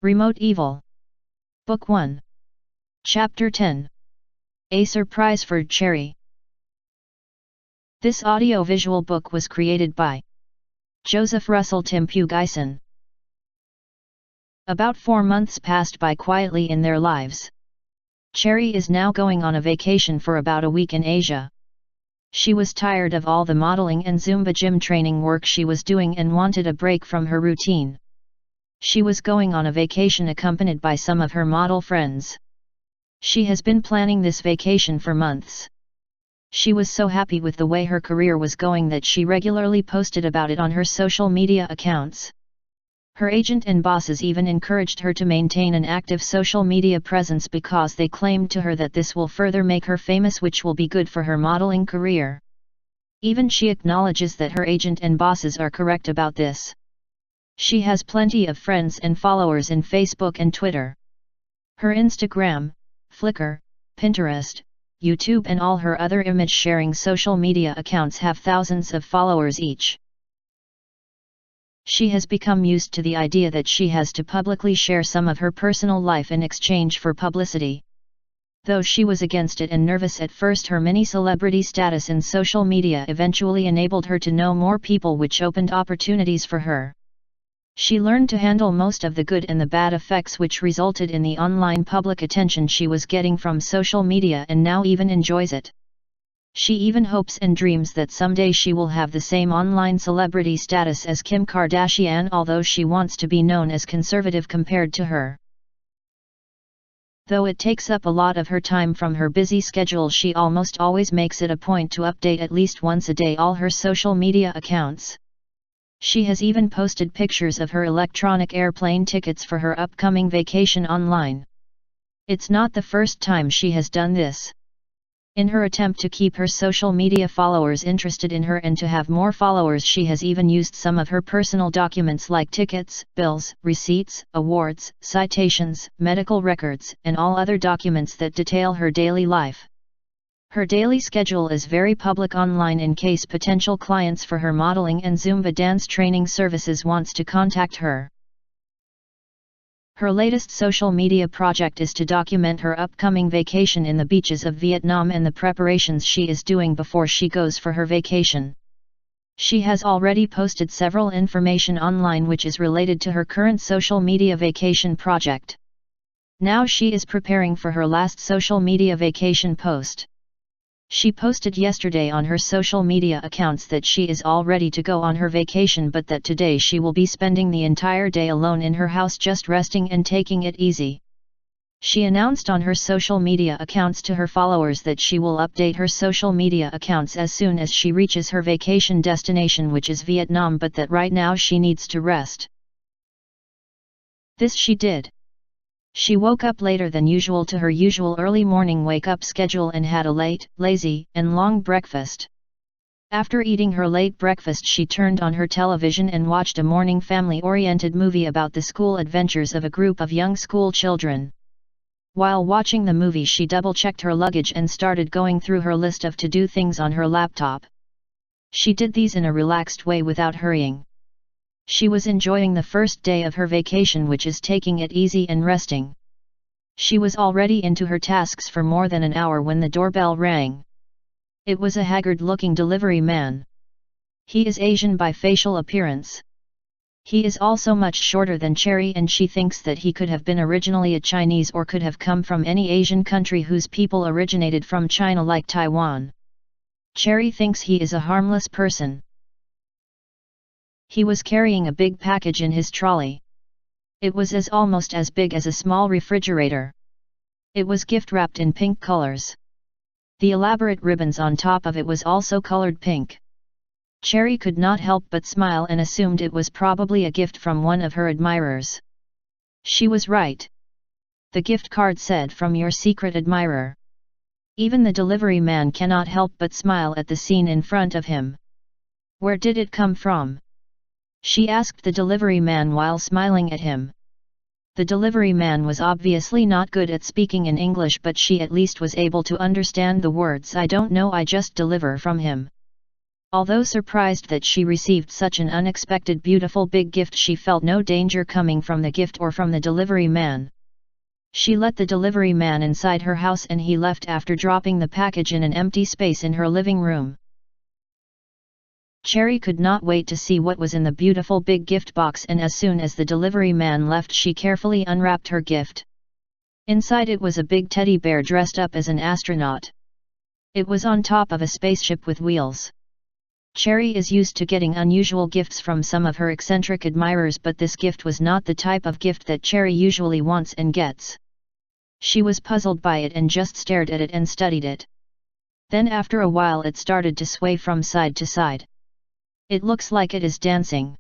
Remote Evil. Book 1. Chapter 10. A Surprise for Cherry. This audiovisual book was created by Joseph Russell Tim Pugison. About 4 months passed by quietly in their lives. Cherry is now going on a vacation for about a week in Asia. She was tired of all the modeling and Zumba gym training work she was doing and wanted a break from her routine. She was going on a vacation accompanied by some of her model friends. She has been planning this vacation for months. She was so happy with the way her career was going that she regularly posted about it on her social media accounts. Her agent and bosses even encouraged her to maintain an active social media presence because they claimed to her that this will further make her famous, which will be good for her modeling career. Even she acknowledges that her agent and bosses are correct about this. She has plenty of friends and followers in Facebook and Twitter. Her Instagram, Flickr, Pinterest, YouTube and all her other image-sharing social media accounts have thousands of followers each. She has become used to the idea that she has to publicly share some of her personal life in exchange for publicity. Though she was against it and nervous at first, her mini-celebrity status in social media eventually enabled her to know more people, which opened opportunities for her. She learned to handle most of the good and the bad effects which resulted in the online public attention she was getting from social media, and now even enjoys it. She even hopes and dreams that someday she will have the same online celebrity status as Kim Kardashian, although she wants to be known as conservative compared to her. Though it takes up a lot of her time from her busy schedule, she almost always makes it a point to update at least once a day all her social media accounts. She has even posted pictures of her electronic airplane tickets for her upcoming vacation online. It's not the first time she has done this. In her attempt to keep her social media followers interested in her and to have more followers, she has even used some of her personal documents like tickets, bills, receipts, awards, citations, medical records, and all other documents that detail her daily life. Her daily schedule is very public online in case potential clients for her modeling and Zumba dance training services wants to contact her. Her latest social media project is to document her upcoming vacation in the beaches of Vietnam and the preparations she is doing before she goes for her vacation. She has already posted several information online which is related to her current social media vacation project. Now she is preparing for her last social media vacation post. She posted yesterday on her social media accounts that she is all ready to go on her vacation, but that today she will be spending the entire day alone in her house, just resting and taking it easy. She announced on her social media accounts to her followers that she will update her social media accounts as soon as she reaches her vacation destination, which is Vietnam, but that right now she needs to rest. This she did. She woke up later than usual to her usual early morning wake-up schedule and had a late, lazy, and long breakfast. After eating her late breakfast, she turned on her television and watched a morning family-oriented movie about the school adventures of a group of young school children. While watching the movie, she double-checked her luggage and started going through her list of to-do things on her laptop. She did these in a relaxed way without hurrying. She was enjoying the first day of her vacation, which is taking it easy and resting. She was already into her tasks for more than an hour when the doorbell rang. It was a haggard-looking delivery man. He is Asian by facial appearance. He is also much shorter than Cherry, and she thinks that he could have been originally a Chinese or could have come from any Asian country whose people originated from China, like Taiwan. Cherry thinks he is a harmless person. He was carrying a big package in his trolley. It was almost as big as a small refrigerator. It was gift-wrapped in pink colors. The elaborate ribbons on top of it was also colored pink. Cherry could not help but smile and assumed it was probably a gift from one of her admirers. She was right. The gift card said, "From your secret admirer." Even the delivery man cannot help but smile at the scene in front of him. "Where did it come from?" she asked the delivery man while smiling at him. The delivery man was obviously not good at speaking in English, but she at least was able to understand the words, "I don't know, I just deliver from him." Although surprised that she received such an unexpected beautiful big gift, she felt no danger coming from the gift or from the delivery man. She let the delivery man inside her house and he left after dropping the package in an empty space in her living room. Cherry could not wait to see what was in the beautiful big gift box, and as soon as the delivery man left, she carefully unwrapped her gift. Inside it was a big teddy bear dressed up as an astronaut. It was on top of a spaceship with wheels. Cherry is used to getting unusual gifts from some of her eccentric admirers, but this gift was not the type of gift that Cherry usually wants and gets. She was puzzled by it and just stared at it and studied it. Then after a while it started to sway from side to side. It looks like it is dancing.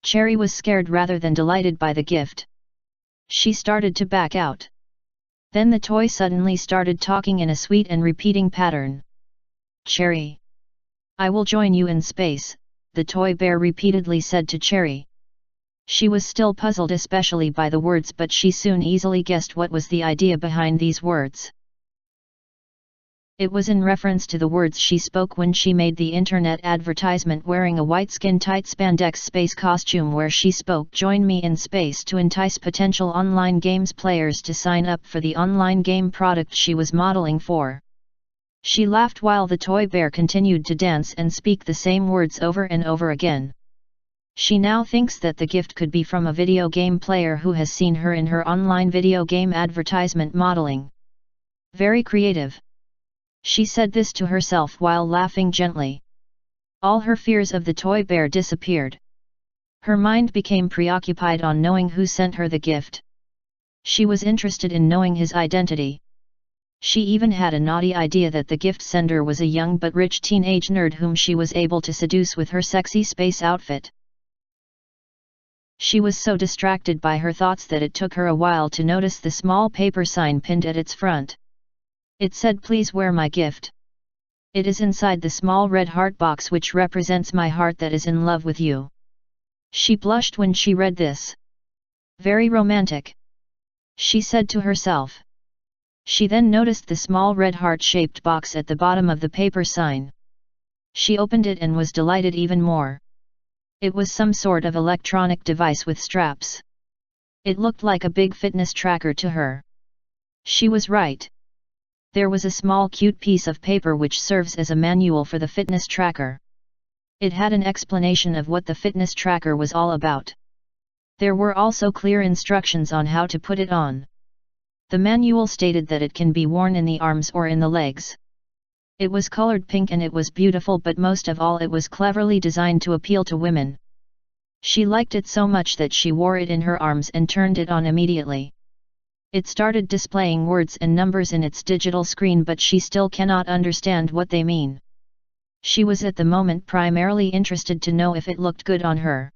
Cherry was scared rather than delighted by the gift. She started to back out. Then the toy suddenly started talking in a sweet and repeating pattern. "Cherry, I will join you in space," the toy bear repeatedly said to Cherry. She was still puzzled especially by the words, but she soon easily guessed what was the idea behind these words. It was in reference to the words she spoke when she made the internet advertisement wearing a white skin-tight spandex space costume where she spoke, "Join me in space," to entice potential online games players to sign up for the online game product she was modeling for. She laughed while the toy bear continued to dance and speak the same words over and over again. She now thinks that the gift could be from a video game player who has seen her in her online video game advertisement modeling. Very creative. She said this to herself while laughing gently. All her fears of the toy bear disappeared. Her mind became preoccupied on knowing who sent her the gift. She was interested in knowing his identity. She even had a naughty idea that the gift sender was a young but rich teenage nerd whom she was able to seduce with her sexy space outfit. She was so distracted by her thoughts that it took her a while to notice the small paper sign pinned at its front. It said, "Please wear my gift. It is inside the small red heart box which represents my heart that is in love with you." She blushed when she read this. Very romantic, she said to herself. She then noticed the small red heart-shaped box at the bottom of the paper sign. She opened it and was delighted even more. It was some sort of electronic device with straps. It looked like a big fitness tracker to her. She was right. There was a small cute piece of paper which serves as a manual for the fitness tracker. It had an explanation of what the fitness tracker was all about. There were also clear instructions on how to put it on. The manual stated that it can be worn in the arms or in the legs. It was colored pink and it was beautiful, but most of all it was cleverly designed to appeal to women. She liked it so much that she wore it in her arms and turned it on immediately. It started displaying words and numbers in its digital screen, but she still cannot understand what they mean. She was at the moment primarily interested to know if it looked good on her.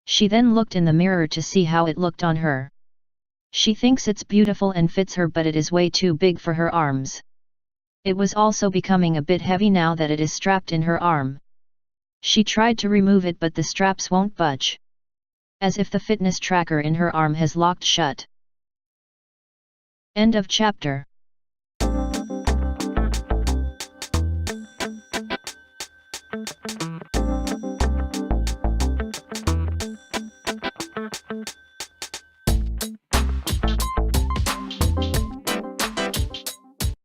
She then looked in the mirror to see how it looked on her. She thinks it's beautiful and fits her, but it is way too big for her arms. It was also becoming a bit heavy now that it is strapped in her arm. She tried to remove it, but the straps won't budge. As if the fitness tracker in her arm has locked shut. End of chapter.